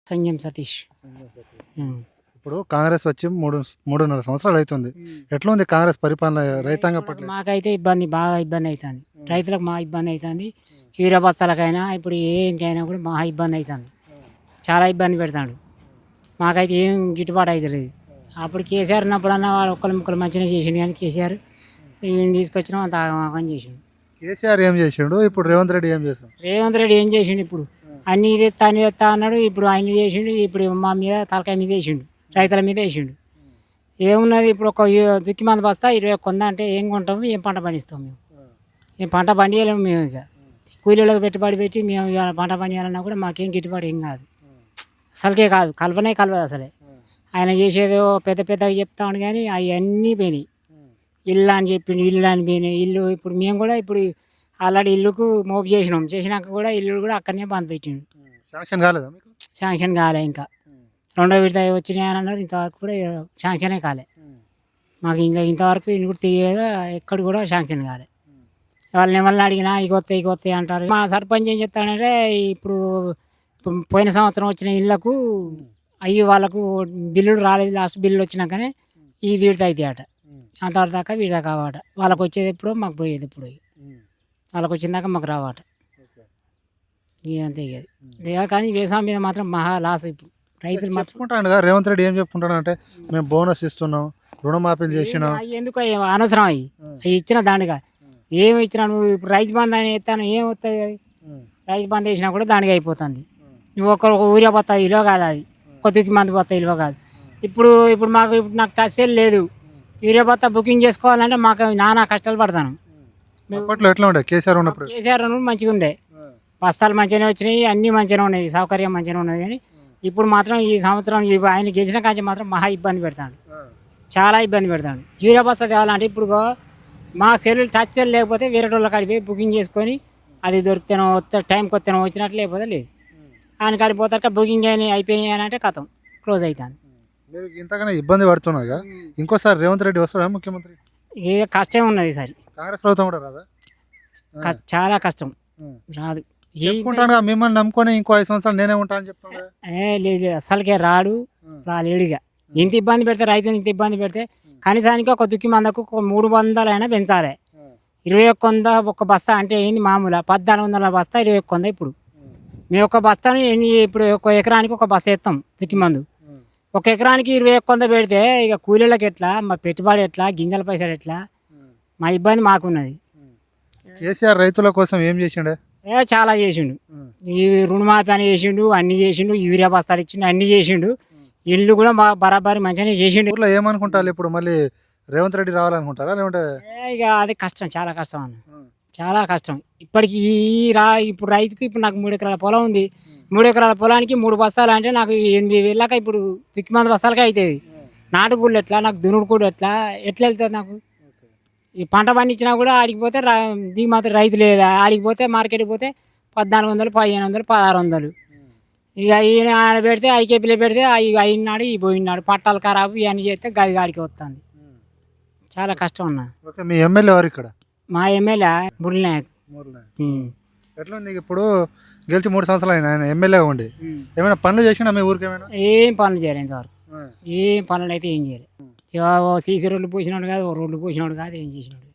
సంజం సతీష్. హ్మ్. ఇప్పుడు కాంగ్రెస్ వచ్చి 3.5 సంవత్సరాలు అవుతుంది. ఎట్లా ఉంది కాంగ్రెస్ పరిపాలన రైతాంగం పట్ల? మాకైతే బాగా ఇబ్బంది అవుతుంది. రైతులకు మా ఇబ్బంది అవుతుంది. యూరియా బస్తాలకైనా ఇప్పుడు ఏనికైనా కూడా మా ఇబ్బంది అవుతుంది. చాలా ఇబ్బంది పెడతాడు. మాకైతే ఏం గిట్టుబాటు అవుతలేదు. అప్పుడు కేసీఆర్ ఉన్నప్పుడన్నా వాడు ఒక్కరు ముక్కలు మంచిగా చేసిండు, కానీ కేసీఆర్ ఈయన తీసుకొచ్చినాం అంత ఆగమాగం చేసిండు. కేసీఆర్ ఏం చేసిండు, ఇప్పుడు రేవంత్ రెడ్డి ఏం చేస్తాం? రేవంత్ రెడ్డి ఏం చేసిండు? ఇప్పుడు అన్ని ఇది తెస్తా అన్నాడు. ఇప్పుడు ఆయన చేసిండు. ఇప్పుడు మా మీద తలకాయ మీద వేసిండు, రైతుల మీద వేసిండు. ఏమున్నది ఇప్పుడు ఒక దుక్కి మంది బస్తా 21 కొంద అంటే ఏం కొంటాము, ఏం పంట పండిస్తాం మేము? ఏం పంట పండియలేము మేము. ఇక కూలీలకు పెట్టుబడి పెట్టి మేము ఇక పంట పండియాలన్నా కూడా మాకేం గిట్టుబాటు ఏం కాదు, అసలుకే కాదు, కలవదు అసలే. ఆయన చేసేదో పెద్ద పెద్దగా చెప్తాను, కానీ అవన్నీ పోయినాయి. ఇల్లు అని చెప్పిండు, ఇల్లు అని పోయినాయి. ఇల్లు ఇప్పుడు మేము కూడా ఇప్పుడు ఆల్రెడీ ఇల్లుకు మోపు చేసినాక కూడా ఇల్లు కూడా అక్కడనే బంద్ పెట్టిండు. శాంక్షన్ కాలేదా మీకు? శాంక్షన్ కాలే. ఇంకా రెండో విడత వచ్చినాయి అని అన్నారు. ఇంతవరకు కూడా శాంక్షనే కాలే మాకు. ఇంకా ఇంతవరకు ఇల్లు కూడా తెలియదు, ఎక్కడ కూడా శాంక్షన్ కాలే. వాళ్ళని అడిగినా ఇగొస్తాయి అంటారు. మా సర్పంచ్ ఏం చెప్తాడంటే ఇప్పుడు పోయిన సంవత్సరం వచ్చిన ఇళ్లకు వాళ్ళకు బిల్లులు రాలేదు. లాస్ట్ బిల్లులు వచ్చినాకనే ఈ విడత అవుతాయి అట. అంతవరకు దాకా విడత కావాట. వాళ్ళకి వచ్చేది ఎప్పుడో మాకు పోయేది ఎప్పుడో. వాళ్ళకి వచ్చిందాక మాకు రావాట. అంతే ఇక కానీ వ్యవసాయం మీద మాత్రం మహా లాస్. ఇప్పుడు రైతులు మాత్రం చెప్పుకుంటాను కదా, రేవంత్ రెడ్డి ఏం చెప్పుకుంటాడు అంటే మేము బోనస్ ఇస్తున్నాం, రుణమాఫీలు చేసినాం. ఎందుకు అనవసరం అవి ఇచ్చిన దానిగా ఏమి ఇచ్చినా నువ్వు. ఇప్పుడు రైతు బంధు అని ఎత్తాను, ఏం వస్తుంది? రైతు బంధు వేసినా కూడా దానికి అయిపోతుంది. నువ్వు ఒక ఊరియా బత్తా ఇలువ కాదు, అది ఒక దుక్కి మంది బత్తా ఇలువ కాదు. ఇప్పుడు నాకు టచ్ లేదు. యూరియా బత్తా బుకింగ్ చేసుకోవాలంటే మాకు నానా కష్టాలు పడతాను. అప్పట్లో ఎట్లా ఉండే కేసీఆర్ ఉన్నప్పుడు? కేసీఆర్ మంచిగా ఉండే, బస్తాలు మంచిగానే వచ్చినాయి, అన్నీ మంచిగానే ఉన్నాయి, సౌకర్యం మంచిగానే ఉన్నది. కానీ ఇప్పుడు మాత్రం ఈ సంవత్సరం ఆయన గెలిచిన కాంచి మాత్రం మహా ఇబ్బంది పెడతాడు, చాలా ఇబ్బంది పెడతాడు. యూరియా బస్తా తేవాలంటే ఇప్పుడు మా సెల్లు టచ్ సెల్ లేకపోతే వేరే వాళ్ళ కాడికి పోయి బుకింగ్ చేసుకొని అది దొరికితేనో టైంకి వస్తేనో వచ్చినట్లు, లేకపోతే లేదు. ఆయన కాడికి పోతాక బుకింగ్ అయిపోయినాయి అని అంటే కథం క్లోజ్ అవుతుంది. మీరు ఇంతగానే ఇబ్బంది పడుతున్నారు. ఇంకోసారి రేవంత్ రెడ్డి వస్తాడా ముఖ్యమంత్రి? ఏ కష్టం ఉన్నది ఈసారి. కాంగ్రెస్ ప్రభుత్వం కూడా రాదా? చాలా కష్టం, రాదు. చెప్పుకుంటాను మిమ్మల్ని నమ్ముకొని ఇంకో 5 సంవత్సరాలు నేనే ఉంటా అని చెప్తాను. లేదు, అస్సలకే రాలేడుగా. ఇంత ఇబ్బంది పెడితే రైతులు, ఇంత ఇబ్బంది పెడితే కనీసానికి ఒక దుక్కి మందకు 300 అయినా పెంచాలి. 21 కొంద ఒక బస్తా అంటే ఏంది మామూలు? 1400 బస్తా 21 కొంద. ఇప్పుడు మేము ఒక బస్తాను ఇప్పుడు ఒక ఎకరానికి ఒక బస్తా వేస్తాం దుక్కి మందు. ఒక ఎకరానికి 21 కొంద పెడితే ఇక కూలీలకు ఎట్లా, మా పెట్టుబడి ఎట్లా, గింజల పైసలు ఎట్లా? మా ఇబ్బంది మాకున్నది. కేసీఆర్ రైతుల కోసం ఏం చేసిండే? చాలా చేసిండు. ఈ రుణమాఫీ అని చేసిండు, అన్ని చేసిండు, యూరియా బస్తాలు ఇచ్చిండు, అన్ని చేసిండు. ఇల్లు కూడా బరాబరి మంచిగానే చేసిండు. ఊర్లో ఏమనుకుంటారు ఇప్పుడు? మళ్ళీ రేవంత్ రెడ్డి రావాలనుకుంటారా లేకుంటే? ఇక అది కష్టం, చాలా కష్టం అన్న, చాలా కష్టం. ఇప్పటికి ఇప్పుడు రైతుకు ఇప్పుడు నాకు 3 ఎకరాల పొలం ఉంది. 3 ఎకరాల పొలానికి 3 బస్తాలు అంటే నాకు 8,000 దాకా ఇప్పుడు దుక్కి మంది బస్తాలకే అవుతుంది. నాటుకూళ్ళు ఎట్లా, నాకు దున్నుడు కూడా ఎట్లా వెళ్తుంది నాకు? ఈ పంట పండించినా కూడా ఆడికిపోతే దిగు మాత్రం రైతు లేదా. ఆడికిపోతే మార్కెట్కి పోతే 1400, 1500, 1600. ఇక ఆయన పెడితే ఐకేపీలో పెడితే అయినాడు, ఈ పోయినాడు, పట్టాలు ఖరాబు, ఇవన్నీ చేస్తే గది గాడికి వస్తుంది. చాలా కష్టం అన్న. ఓకే, మీ ఎమ్మెల్యే ఎవరు ఇక్కడ? మా ఎమ్మెల్యే మురళీనాయక్. ఎట్లా ఉంది ఇప్పుడు? గెలిచి 3 సంవత్సరాలు అయినా ఆయన ఎమ్మెల్యే ఉండి ఏమైనా పనులు చేసినా మీ ఊరికి? ఏం పనులు చేయలేదు ఇంతవరకు. ఏం పనులు అయితే ఏం చేయలేదు. సీసీ రోడ్లు పోసినాడు కాదు, రోడ్లు పోసినాడు కాదు, ఏం చేసినాడు.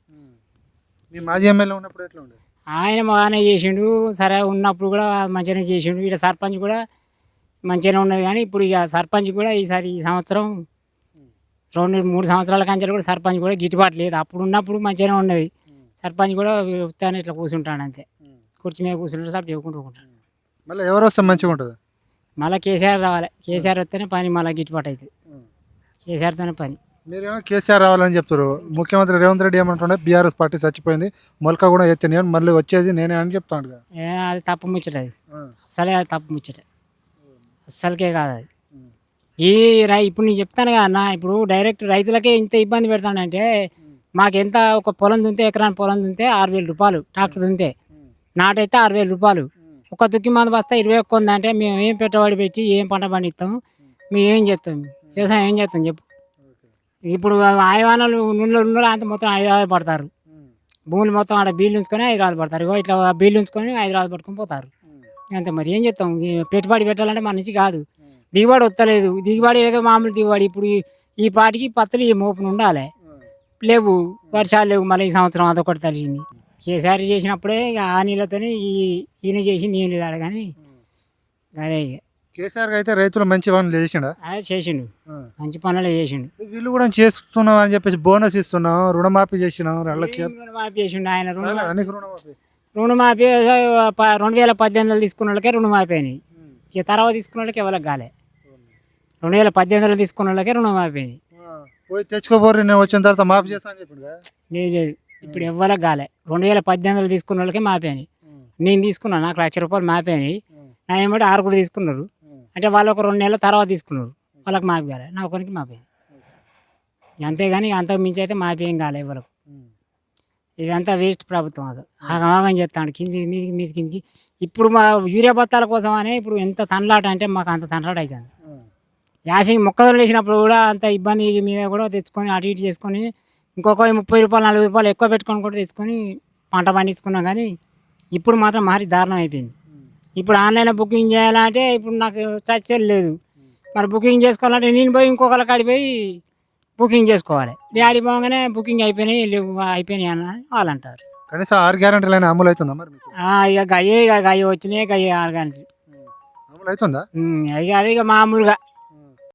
మీ మాజీ ఎమ్మెల్యే ఉన్నప్పుడు ఎట్లా ఉండేది? ఆయన బాగానే చేసిండు, సరే ఉన్నప్పుడు కూడా మంచిగానే చేసిండు. ఇక్కడ సర్పంచ్ కూడా మంచిగానే ఉన్నది. కానీ ఇప్పుడు ఇక సర్పంచ్ కూడా ఈ సంవత్సరం 2-3 సంవత్సరాల కంచెలు కూడా సర్పంచ్ కూడా గిట్టుబాటు లేదు. అప్పుడు ఉన్నప్పుడు మంచిగానే ఉన్నది. సర్పంచ్ కూడా ఉత్తానే ఇట్లా కూర్చుంటాడు అంతే, కుర్చీ మీద కూర్చుంటాడు, సార్ చెప్పుకుంటూ ఉంటాడు. మళ్ళీ ఎవరు వస్తే మంచిగా ఉంటుంది? మళ్ళీ కేసీఆర్ రావాలి. కేసీఆర్ వస్తేనే పని మళ్ళీ గిట్టుబాటు అవుతుంది. కేసీఆర్తోనే పని. మీరేమో కేసీఆర్ రావాలని చెప్తారు. ముఖ్యమంత్రి రేవంత్ రెడ్డి ఏమంటుండే బీఆర్ఎస్ పార్టీ చచ్చిపోయింది, మొలక కూడా ఎత్తే మళ్ళీ వచ్చేది నేనే అని చెప్తాడు. అది తప్పు ముచ్చట, అది అసలే అది తప్పు ముచ్చట, అస్సలకే కాదు అది. ఇప్పుడు నేను చెప్తాను కదా అన్న, ఇప్పుడు డైరెక్ట్ రైతులకే ఇంత ఇబ్బంది పెడతానంటే మాకెంత? ఒక పొలం దుంతే, ఎకరాన్ని పొలం దుంతే 6,000 రూపాయలు, ట్రాక్టర్ దుంతే నాటైతే 6,000 రూపాయలు. ఒక దుక్కి మంది బస్తా 21 కొంద అంటే మేము ఏం పెట్టుబడి పెట్టి ఏం పంట పండిస్తాము? మేము ఏం చేస్తాం? వ్యవసాయం ఏం చేస్తాం చెప్పు? ఇప్పుడు ఆయవానాలు నుండి అంత మొత్తం హైదరాబాద్ పడతారు. భూములు మొత్తం ఆడ బీళ్ళు ఉంచుకొని హైదరాబాద్ పడతారు. ఇట్లా బీళ్ళు ఉంచుకొని హైదరాబాద్ పట్టుకొని పోతారు. అంతే మరి ఏం చేస్తాం పెట్టుబడి పెట్టాలంటే మన నుంచి కాదు. దిగుబడి వస్తలేదు. దిగుబడి ఏదో మామూలు దిగుబడి. ఇప్పుడు ఈ పాటికి పత్తులు ఈ మోపున ఉండాలి. లేవు, వర్షాలు లేవు. మళ్ళీ ఈ సంవత్సరం అదొకటి తగిలింది. కేసీఆర్ చేసినప్పుడే ఇక ఆ నీళ్ళతోనే ఈయన చేసి నీళ్ళు తాడు కానీ అదే ఇక కేసీఆర్ అయితే రైతులు మంచి పనులు చేసిండా? అదే చేసిండు, మంచి పనులు చేసిండు. వీళ్ళు కూడా చేస్తున్నాం అని చెప్పేసి బోనస్ ఇస్తున్నాం, రుణమాఫీ చేసినాం, వాళ్ళకి రుణమాఫీ చేసిండు ఆయన. అనికి రుణమాఫీ రుణమాఫీ 2018 తీసుకున్న వాళ్ళకే రుణమాఫీ అయినాయి. ఇక తర్వాత తీసుకున్న వాళ్ళకి ఎవరికి కాలే. 2018 తీసుకున్న వాళ్ళకే రుణమాఫీ అయినాయి. పోయి తెచ్చుకోపోరు, నేను వచ్చిన తర్వాత మాఫీ చేస్తా అని చెప్పిండు కదా. లేదు, ఇప్పుడు ఎవరికి కాలే. 2018 తీసుకున్న వాళ్ళకే మాఫీ అయినాయి. నేను తీసుకున్నాను, నాకు ₹1,00,000 మాఫీ అయినాయి. నా ఏమంటే 6 కూడా తీసుకున్నారు. అంటే వాళ్ళు ఒక 2 నెలల తర్వాత తీసుకున్నారు, వాళ్ళకి మాఫీ కాలే. నా ఒకరికి మాఫీ అయినాయి. అంతేగాని అంతకు మించి అయితే మాఫీ ఏం కాలే ఎవరికి. ఇదంతా వేస్ట్ ప్రభుత్వం. అది ఆగమాగం చేస్తాడు, కింది మీదికి మీది కిందికి. ఇప్పుడు మా యూరియా బత్తాల కోసం అనే ఇప్పుడు ఎంత తనలాట అంటే మాకు అంత తనలాట అవుతుంది. యాసింగ్ మొక్కజొన్న వేసినప్పుడు కూడా అంత ఇబ్బంది మీద కూడా తెచ్చుకొని అటు ఇటు చేసుకొని ఇంకొక ₹30 ₹40 ఎక్కువ పెట్టుకొని కూడా తెచ్చుకొని పంట పండించుకున్నాం. కానీ ఇప్పుడు మాత్రం మరీ దారుణం అయిపోయింది. ఇప్పుడు ఆన్లైన్లో బుకింగ్ చేయాలంటే ఇప్పుడు నాకు టచ్ లేదు. మరి బుకింగ్ చేసుకోవాలంటే నేను పోయి ఇంకొకరి కాడికి పోయి బుకింగ్ చేసుకోవాలి. డాడీ పోగానే బుకింగ్ అయిపోయినాయి, లేవు అయిపోయినాయి అని వాళ్ళు అంటారు. కనీసం 6 గ్యారెంటీలు అయినా అమలు అవుతుందా మరి మీకు? ఇక గయ్యే వచ్చినాయి, గయ్యే 6 గంటలు అమలు అవుతుందా? ఇక అది ఇక మామూలుగా